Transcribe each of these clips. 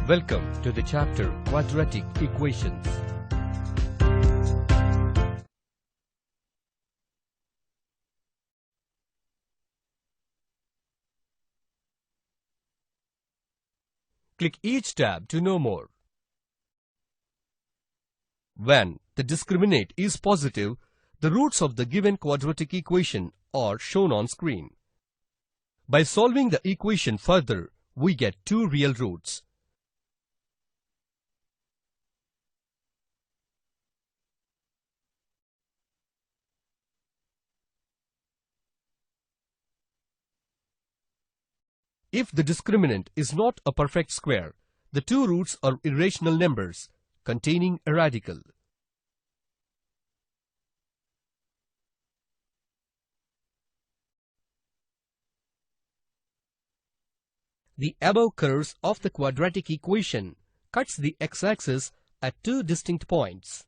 Welcome to the chapter Quadratic Equations. Click each tab to know more. When the discriminant is positive, the roots of the given quadratic equation are shown on screen. By solving the equation further, we get two real roots. If the discriminant is not a perfect square, the two roots are irrational numbers containing a radical. The above curves of the quadratic equation cuts the x-axis at two distinct points.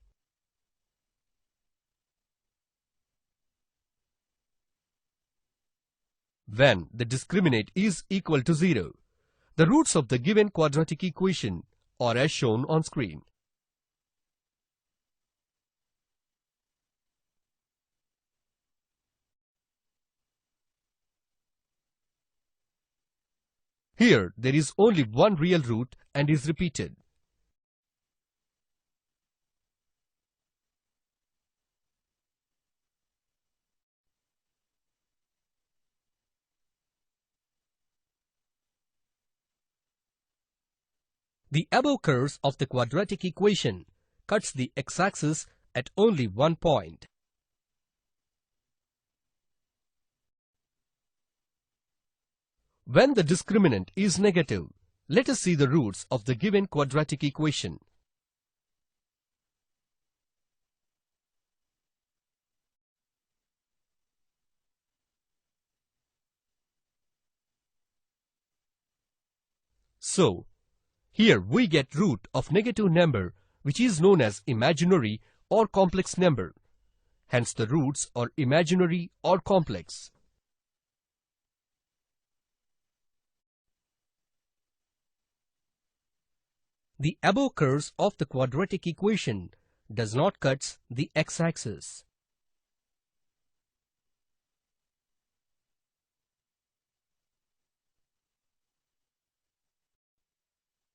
When the discriminant is equal to 0, the roots of the given quadratic equation are as shown on screen. Here, there is only one real root and is repeated. The above curves of the quadratic equation cuts the x-axis at only one point. When the discriminant is negative, let us see the roots of the given quadratic equation. So, here we get root of negative number, which is known as imaginary or complex number. Hence the roots are imaginary or complex. The above curves of the quadratic equation does not cut the x-axis.